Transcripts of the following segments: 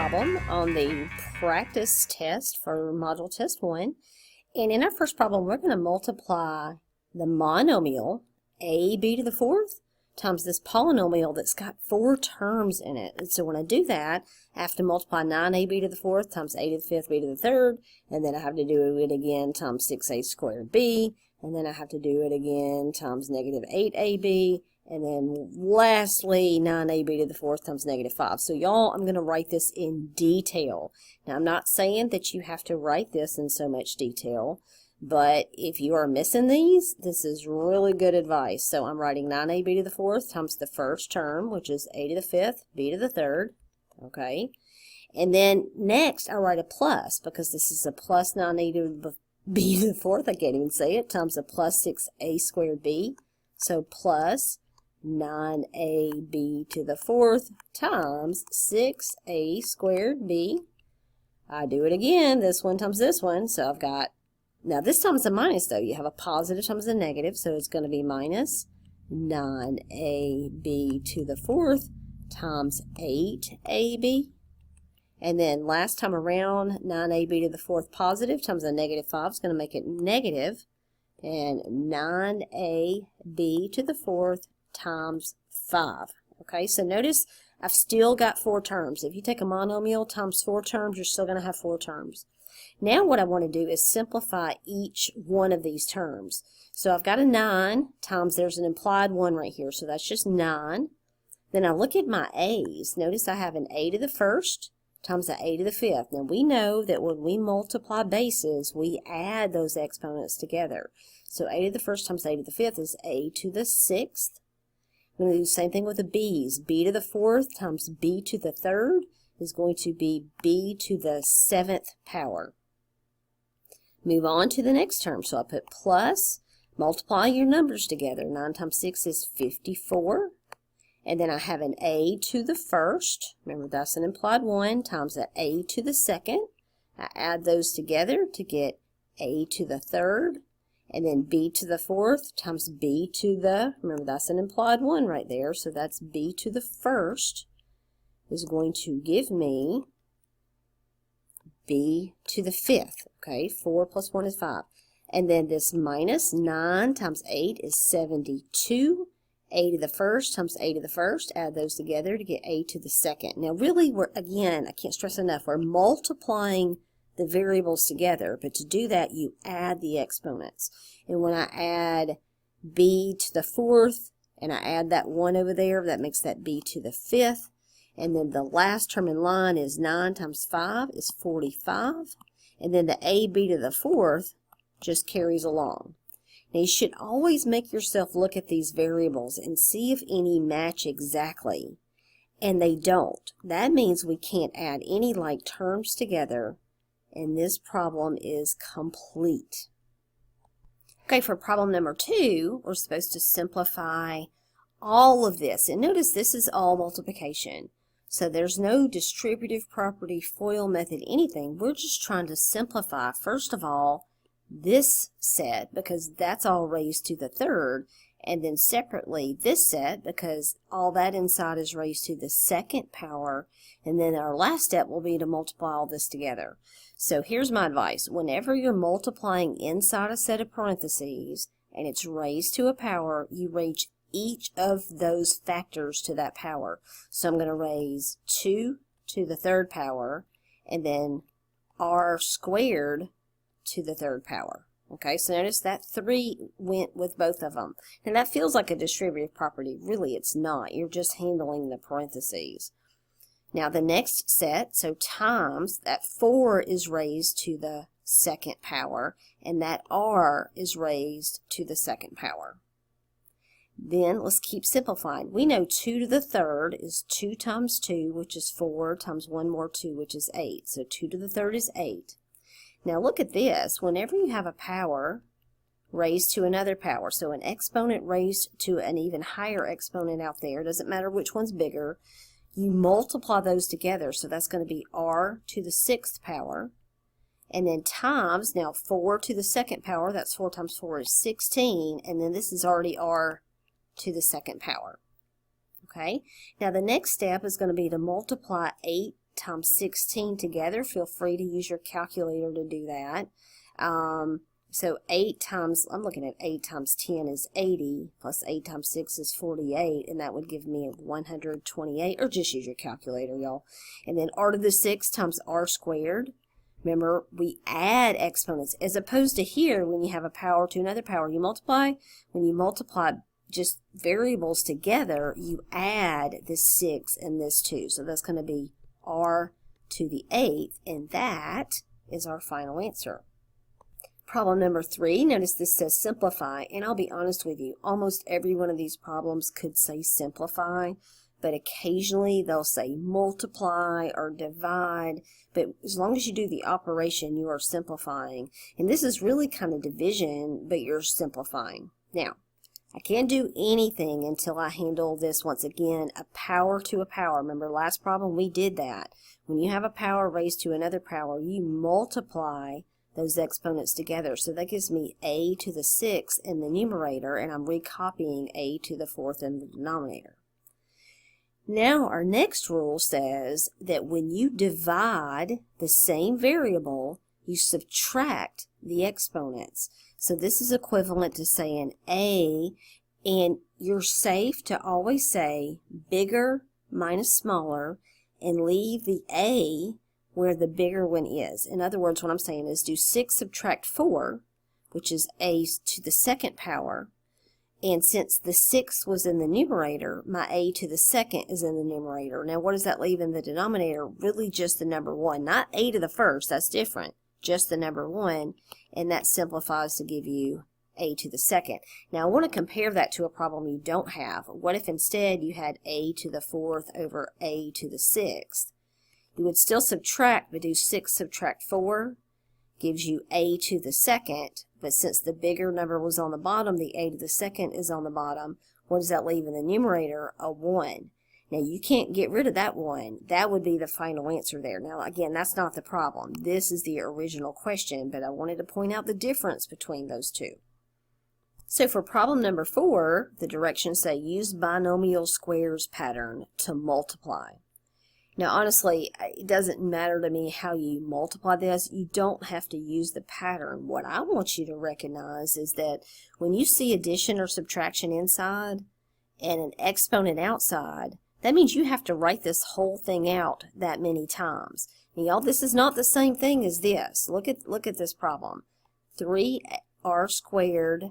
problem on the practice test for module test 1. And in our first problem, we're going to multiply the monomial ab to the fourth times this polynomial that's got 4 terms in it. And so when I do that, I have to multiply 9ab to the fourth times a to the fifth b to the third, and then I have to do it again times 6a squared b, and then I have to do it again times negative 8ab, and then lastly 9ab to the fourth times negative 5. So y'all, I'm going to write this in detail. Now I'm not saying that you have to write this in so much detail, but if you are missing these, this is really good advice. So I'm writing 9ab to the fourth times the first term, which is a to the fifth, b to the third, okay? And then next I write a plus, because this is a plus 9a to the b to the fourth, I can't even say it, times a plus 6a squared b. So plus 9ab to the fourth times 6a squared b. I do it again, this one times this one, so I've got, now this time it's a minus though, you have a positive times a negative, so it's going to be minus 9ab to the fourth times 8ab. And then last time around, 9ab to the fourth positive times a negative 5 is going to make it negative, and 9ab to the fourth times 5. Okay, so notice I've still got 4 terms. If you take a monomial times 4 terms, you're still going to have 4 terms. Now what I want to do is simplify each one of these terms. So I've got a 9 times, there's an implied 1 right here, so that's just 9. Then I look at my a's. Notice I have an a to the first times an a to the fifth. Now we know that when we multiply bases, we add those exponents together. So a to the first times a to the fifth is a to the sixth. I'm going to do the same thing with the b's. B to the fourth times b to the third is going to be b to the seventh power. Move on to the next term. So I put plus, multiply your numbers together. 9 times 6 is 54. And then I have an a to the first. Remember, that's an implied 1 times an a to the second. I add those together to get a to the third. And then b to the fourth times b to the, remember that's an implied 1 right there, so that's b to the first is going to give me b to the fifth. Okay, 4 plus 1 is 5. And then this minus 9 times 8 is 72. A to the first times a to the first, add those together to get a to the second. Now really, we're, again, I can't stress enough, we're multiplying the variables together, but to do that you add the exponents. And when I add b to the fourth and I add that 1 over there, that makes that b to the fifth. And then the last term in line is 9 times 5 is 45. And then the ab to the fourth just carries along. Now you should always make yourself look at these variables and see if any match exactly. And they don't. That means we can't add any like terms together, and this problem is complete. Okay, for problem number 2, we're supposed to simplify all of this. And notice this is all multiplication. So there's no distributive property, FOIL method, anything. We're just trying to simplify, first of all, this set, because that's all raised to the third, and then separately this set, because all that inside is raised to the second power, and then our last step will be to multiply all this together. So here's my advice. Whenever you're multiplying inside a set of parentheses and it's raised to a power, you raise each of those factors to that power. So I'm going to raise 2 to the third power, and then r squared to the third power. Okay, so notice that 3 went with both of them. And that feels like a distributive property. Really, it's not. You're just handling the parentheses. Now the next set, so times, that 4 is raised to the second power, and that r is raised to the second power. Then let's keep simplifying. We know 2 to the third is 2 times 2, which is 4, times 1 more 2, which is 8. So 2 to the third is 8. Now look at this. Whenever you have a power raised to another power, so an exponent raised to an even higher exponent out there, doesn't matter which one's bigger, you multiply those together. So that's going to be r to the sixth power. And then times, now 4 to the second power, that's 4 times 4 is 16, and then this is already r to the second power. Okay, now the next step is going to be to multiply 8 times 16 together. Feel free to use your calculator to do that. So 8 times, I'm looking at 8 times 10 is 80, plus 8 times 6 is 48, and that would give me 128, or just use your calculator, y'all. And then r to the 6 times r squared. Remember, we add exponents, as opposed to here, when you have a power to another power, you multiply. When you multiply just variables together, you add this 6 and this 2. So that's going to be r to the 8th, and that is our final answer. Problem number 3, notice this says simplify, and I'll be honest with you, almost every one of these problems could say simplify, but occasionally they'll say multiply or divide, but as long as you do the operation, you are simplifying. And this is really kind of division, but you're simplifying. Now, I can't do anything until I handle this once again, a power to a power. Remember last problem, we did that. When you have a power raised to another power, you multiply those exponents together. So that gives me a to the 6th in the numerator, and I'm recopying a to the 4th in the denominator. Now our next rule says that when you divide the same variable, you subtract the exponents. So this is equivalent to saying a, and you're safe to always say bigger minus smaller and leave the a where the bigger one is. In other words, what I'm saying is do 6 subtract 4, which is a to the 2nd power, and since the 6 was in the numerator, my a to the 2nd is in the numerator. Now what does that leave in the denominator? Really just the number 1, not a to the 1st, that's different, just the number 1, and that simplifies to give you a to the 2nd. Now I want to compare that to a problem you don't have. What if instead you had a to the 4th over a to the 6th? You would still subtract, but do 6 subtract 4 gives you a to the 2nd, but since the bigger number was on the bottom, the a to the 2nd is on the bottom. What does that leave in the numerator? A 1. Now you can't get rid of that 1. That would be the final answer there. Now again, that's not the problem. This is the original question, but I wanted to point out the difference between those two. So for problem number 4, the directions say use binomial squares pattern to multiply. Now honestly, it doesn't matter to me how you multiply this. You don't have to use the pattern. What I want you to recognize is that when you see addition or subtraction inside and an exponent outside, that means you have to write this whole thing out that many times. Now, y'all, this is not the same thing as this. Look at this problem. 3r squared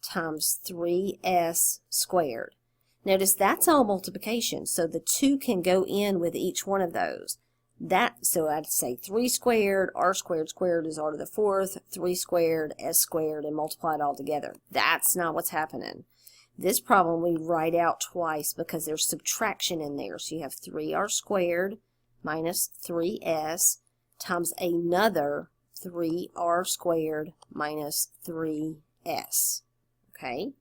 times 3s squared. Notice that's all multiplication, so the 2 can go in with each one of those. So I'd say 3 squared, r squared squared is r to the 4th, 3 squared, s squared, and multiply it all together. That's not what's happening. This problem we write out twice because there's subtraction in there. So you have 3r squared minus 3s times another 3r squared minus 3s. Okay?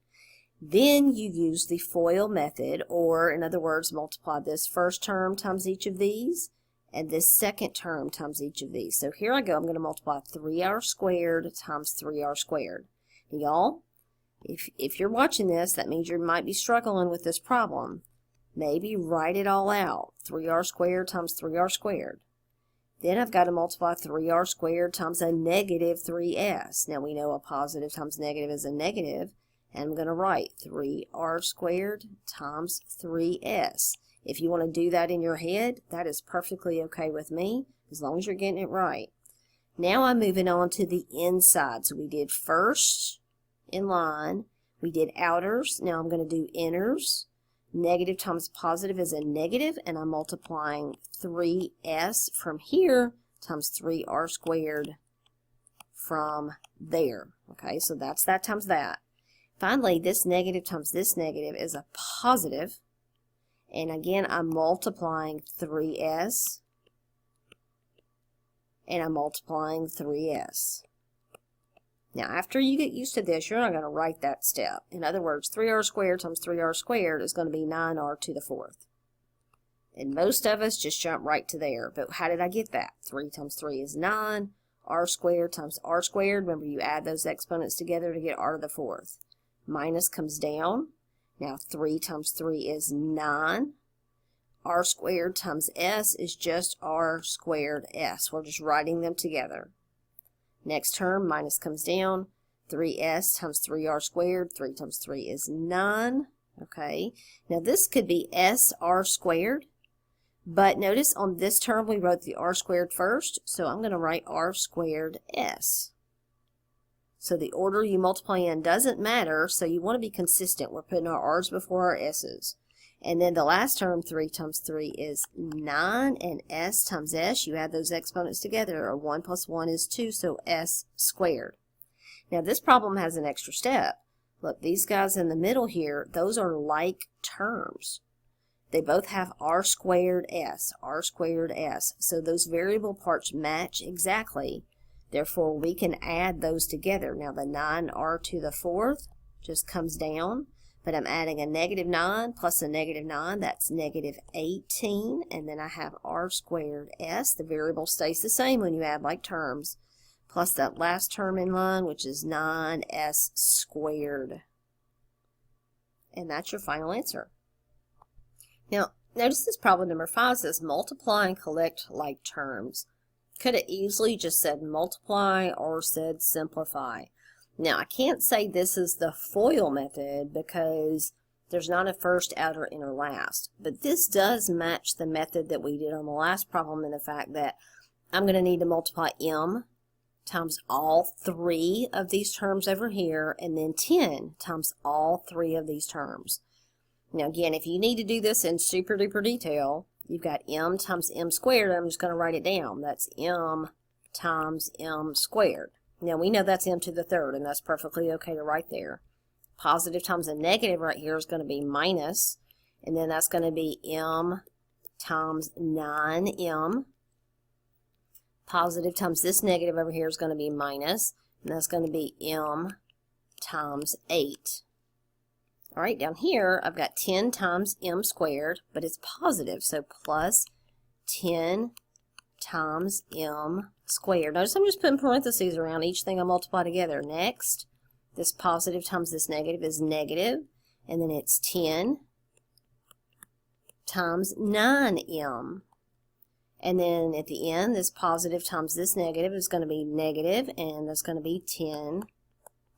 Then you use the FOIL method, or in other words, multiply this first term times each of these, and this second term times each of these. So here I go, I'm going to multiply 3r squared times 3r squared. Y'all, if you're watching this, that means you might be struggling with this problem. Maybe write it all out. 3r squared times 3r squared. Then I've got to multiply 3r squared times a negative 3s. Now we know a positive times negative is a negative. And I'm going to write 3r squared times 3s. If you want to do that in your head, that is perfectly okay with me, as long as you're getting it right. Now I'm moving on to the inside. So we did first in line, we did outers, now I'm going to do inners. Negative times positive is a negative, and I'm multiplying 3s from here times 3r squared from there. Okay, so that's that times that. Finally, this negative times this negative is a positive, and again I'm multiplying 3s, and I'm multiplying 3s. Now after you get used to this, you're not going to write that step. In other words, 3r squared times 3r squared is going to be 9r to the 4th. And most of us just jump right to there. But how did I get that? 3 times 3 is 9. R squared times r squared. Remember, you add those exponents together to get r to the 4th. Minus comes down. Now 3 times 3 is 9. r squared times s is just r squared s. We're just writing them together. Next term, minus comes down. 3s times 3r squared. 3 times 3 is 9. Okay. Now this could be sr squared. But notice on this term we wrote the r squared first. So I'm going to write r squared s. So the order you multiply in doesn't matter. So you want to be consistent. We're putting our r's before our s's. And then the last term, 3 times 3 is 9, and s times s, you add those exponents together, or 1 plus 1 is 2, so s squared. Now this problem has an extra step. Look, these guys in the middle here, those are like terms. They both have r squared s, so those variable parts match exactly. Therefore, we can add those together. Now the 9r to the fourth just comes down. But I'm adding a negative 9 plus a negative 9, that's negative 18, and then I have r squared s. The variable stays the same when you add like terms, plus that last term in line, which is 9s squared. And that's your final answer. Now, notice this problem number 5 says multiply and collect like terms. Could have easily just said multiply or said simplify. Now, I can't say this is the FOIL method because there's not a first, outer, inner, last. But this does match the method that we did on the last problem in the fact that I'm going to need to multiply m times all 3 of these terms over here, and then 10 times all 3 of these terms. Now, again, if you need to do this in super duper detail, you've got m times m squared. I'm just going to write it down. That's m times m squared. Now, we know that's m to the third, and that's perfectly okay to write there. Positive times a negative right here is going to be minus, and then that's going to be m times 9m. Positive times this negative over here is going to be minus, and that's going to be m times 8. All right, down here, I've got 10 times m squared, but it's positive, so plus 10 times m squared. Notice I'm just putting parentheses around each thing I multiply together. Next, this positive times this negative is negative, and then it's 10 times 9m. And then at the end, this positive times this negative is going to be negative, and that's going to be 10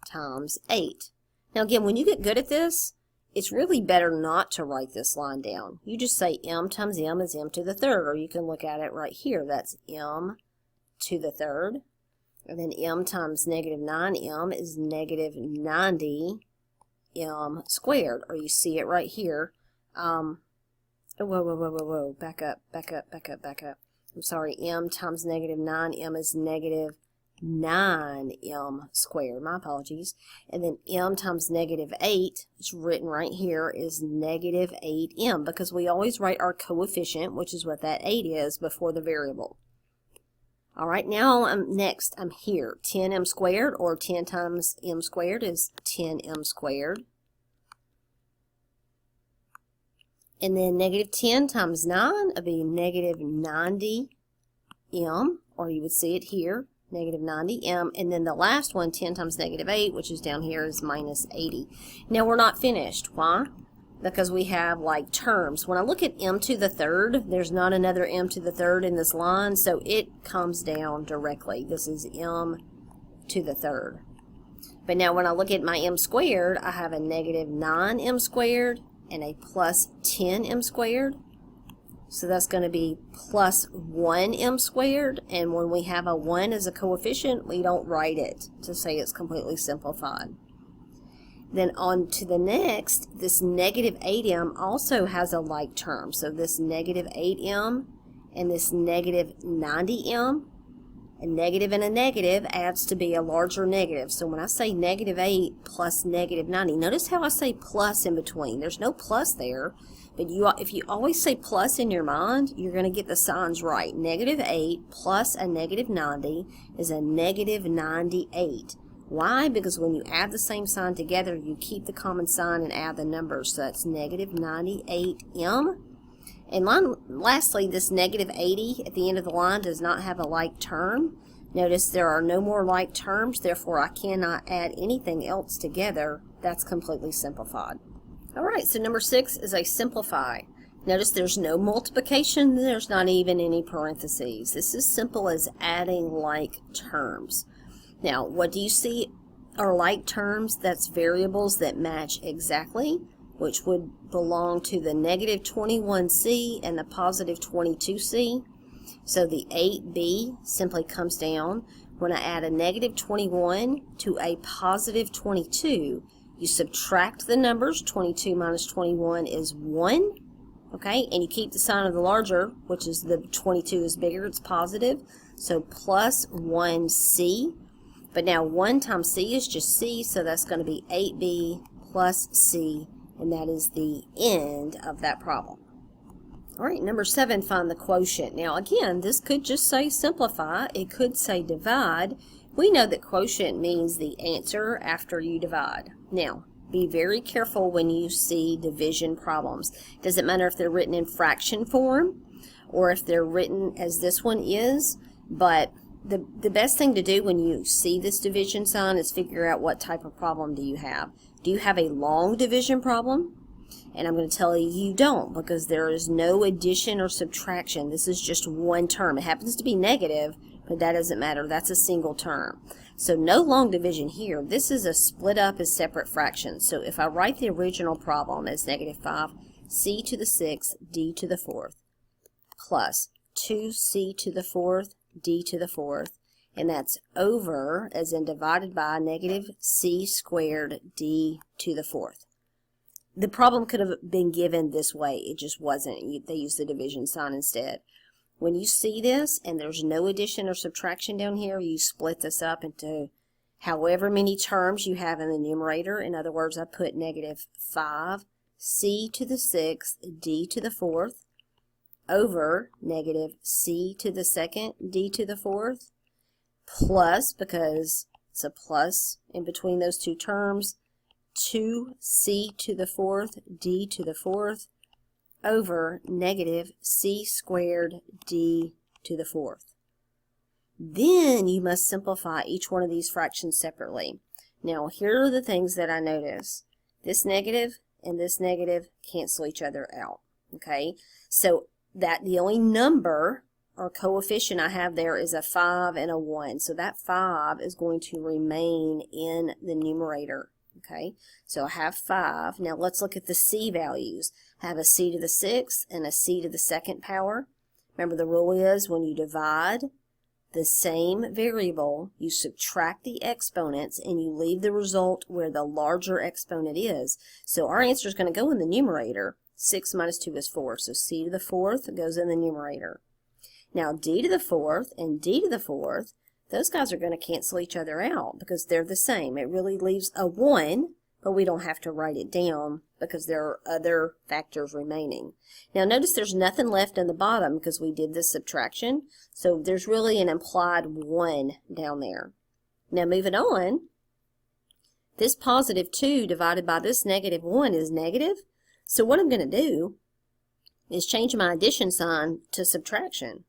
times 8. Now again, when you get good at this, it's really better not to write this line down. You just say m times m is m to the third, or you can look at it right here. That's m to the third. And then m times negative 9m is negative 90m squared, or you see it right here. Whoa. Back up. I'm sorry, m times negative 9m is negative 9m squared. My apologies. And then m times negative 8, it's written right here, is negative 8m, because we always write our coefficient, which is what that 8 is, before the variable. All right, now next I'm here. 10m squared, or 10 times m squared is 10m squared. And then negative 10 times 9 would be negative 90m, or you would see it here, negative 90m. And then the last one, 10 times negative 8, which is down here, is minus 80. Now we're not finished. Why? Because we have like terms. When I look at m to the third, there's not another m to the third in this line, so it comes down directly. This is m to the third. But now when I look at my m squared, I have a negative 9m squared and a plus 10m squared. So that's going to be plus 1m squared, and when we have a 1 as a coefficient, we don't write it to say it's completely simplified. Then on to the next, this negative 8m also has a like term. So this negative 8m and this negative 90m, a negative and a negative adds to be a larger negative. So when I say negative 8 plus negative 90, notice how I say plus in between. There's no plus there, but if you always say plus in your mind, you're going to get the signs right. Negative 8 plus a negative 90 is a negative 98. Why? Because when you add the same sign together, you keep the common sign and add the numbers. So that's negative 98m. And lastly, this negative 80 at the end of the line does not have a like term. Notice there are no more like terms, therefore I cannot add anything else together. That's completely simplified. All right, so number 6 is a simplify. Notice there's no multiplication, there's not even any parentheses. This is simple as adding like terms. Now, what do you see are like terms? That's variables that match exactly, which would belong to the negative 21c and the positive 22c. So the 8b simply comes down. When I add a negative 21 to a positive 22, you subtract the numbers. 22 minus 21 is 1. Okay, and you keep the sign of the larger, which is the 22 is bigger, it's positive. So plus 1c. But now 1 times c is just c, so that's going to be 8b plus c, and that is the end of that problem. All right, number 7, find the quotient. Now again, this could just say simplify. It could say divide. We know that quotient means the answer after you divide. Now, be very careful when you see division problems. Doesn't matter if they're written in fraction form or if they're written as this one is, but the best thing to do when you see this division sign is figure out what type of problem do you have. Do you have a long division problem? And I'm going to tell you you don't, because there is no addition or subtraction. This is just one term. It happens to be negative, but that doesn't matter. That's a single term. So no long division here. This is a split up as separate fractions. So if I write the original problem as negative 5c to the 6th d to the 4th plus 2c to the 4th d to the 4th, and that's over, as in divided by, negative c squared d to the 4th. The problem could have been given this way. It just wasn't. They used the division sign instead. When you see this and there's no addition or subtraction down here, you split this up into however many terms you have in the numerator. In other words, I put negative 5c to the 6th d to the 4th over negative c to the 2nd d to the 4th plus, because it's a plus in between those two terms, 2c to the 4th d to the 4th over negative c squared d to the 4th. Then you must simplify each one of these fractions separately. Now here are the things that I notice. This negative and this negative cancel each other out. Okay, so that the only number or coefficient I have there is a 5 and a 1. So that 5 is going to remain in the numerator. Okay, so I have 5. Now let's look at the c values. I have a c to the 6th and a c to the 2nd power. Remember, the rule is when you divide the same variable, you subtract the exponents and you leave the result where the larger exponent is. So our answer is going to go in the numerator. 6 minus 2 is 4. So c to the 4th goes in the numerator. Now d to the 4th and d to the 4th, those guys are going to cancel each other out because they're the same. It really leaves a 1, but we don't have to write it down because there are other factors remaining. Now notice there's nothing left in the bottom because we did this subtraction. So there's really an implied 1 down there. Now moving on, this positive 2 divided by this negative 1 is negative. So what I'm going to do is change my addition sign to subtraction,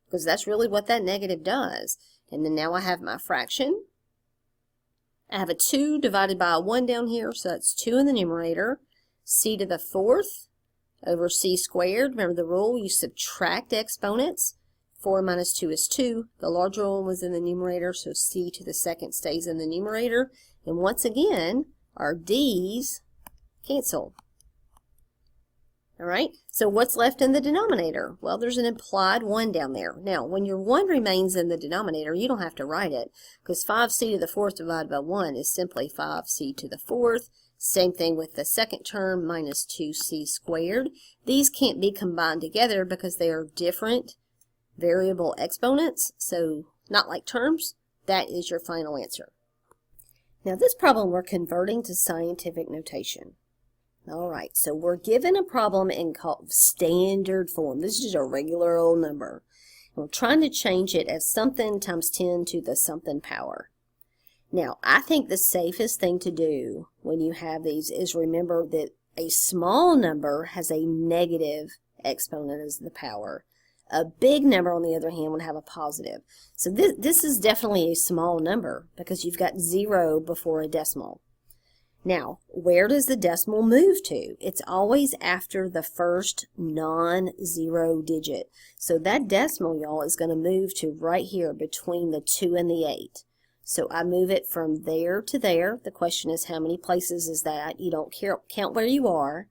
because that's really what that negative does. And then now I have my fraction. I have a 2 divided by a 1 down here, so that's 2 in the numerator. C to the 4th over c squared. Remember the rule, you subtract exponents. 4 minus 2 is 2. The larger one was in the numerator, so c to the 2nd stays in the numerator. And once again, our d's cancel. All right, so what's left in the denominator? Well, there's an implied 1 down there. Now, when your 1 remains in the denominator, you don't have to write it, because 5c to the 4th divided by 1 is simply 5c to the 4th. Same thing with the second term, minus 2c squared. These can't be combined together because they are different variable exponents, so not like terms. That is your final answer. Now, this problem we're converting to scientific notation. All right, so we're given a problem in standard form. This is a regular old number. And we're trying to change it as something times 10 to the something power. Now, I think the safest thing to do when you have these is remember that a small number has a negative exponent as the power. A big number, on the other hand, would have a positive. So this is definitely a small number because you've got 0 before a decimal. Now, where does the decimal move to? It's always after the first non-zero digit. So that decimal, y'all, is going to move to right here between the 2 and the 8. So I move it from there to there. The question is, how many places is that? You don't count where you are.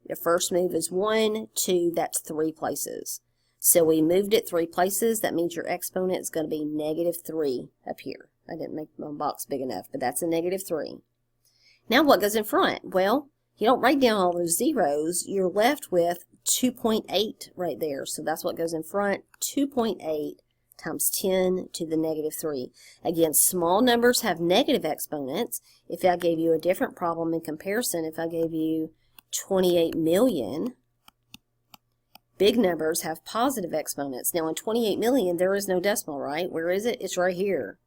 Your first move is 1, 2, that's 3 places. So we moved it 3 places. That means your exponent is going to be -3 up here. I didn't make my box big enough, but that's a -3. Now what goes in front? Well, you don't write down all those zeros. You're left with 2.8 right there. So that's what goes in front. 2.8 times 10 to the -3. Again, small numbers have negative exponents. If I gave you a different problem in comparison, if I gave you 28 million, big numbers have positive exponents. Now in 28 million, there is no decimal, right? Where is it? It's right here.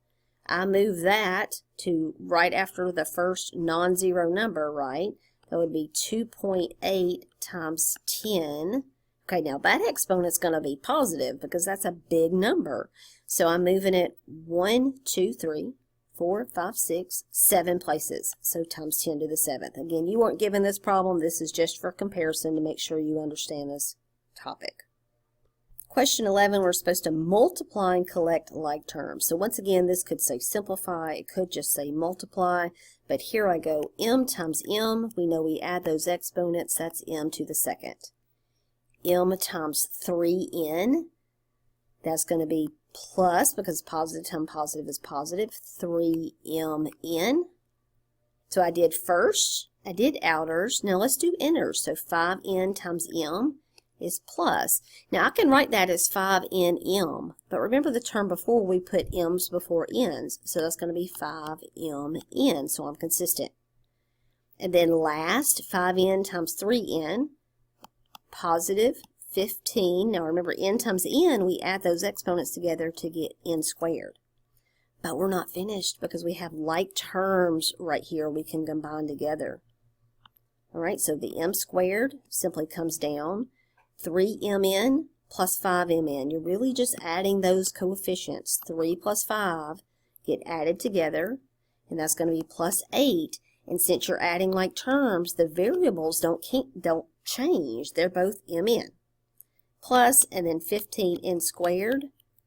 I move that to right after the first non-zero number, right? That would be 2.8 times 10. Okay, now that exponent's going to be positive because that's a big number. So I'm moving it 1, 2, 3, 4, 5, 6, 7 places. So times 10 to the 7th. Again, you weren't given this problem. This is just for comparison to make sure you understand this topic. Question 11, we're supposed to multiply and collect like terms. So once again, this could say simplify. It could just say multiply. But here I go. M times M. We know we add those exponents. That's M to the 2nd. M times 3n. That's going to be plus, because positive times positive is positive, 3mn. So I did first. I did outers. Now let's do inners. So 5n times m is plus. Now I can write that as 5nm, but remember the term before we put m's before n's, so that's going to be 5mn, so I'm consistent. And then last, 5n times 3n, positive 15. Now remember, n times n, we add those exponents together to get n squared. But we're not finished because we have like terms right here we can combine together. All right, so the m squared simply comes down. 3mn plus 5mn. You're really just adding those coefficients. 3 plus 5 get added together, and that's going to be plus 8. And since you're adding like terms, the variables don't change. They're both mn. Plus, and then 15n squared.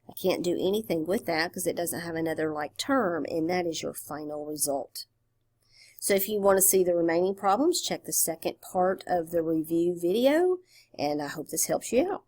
I can't do anything with that because it doesn't have another like term, and that is your final result. So if you want to see the remaining problems, check the second part of the review video, and I hope this helps you out.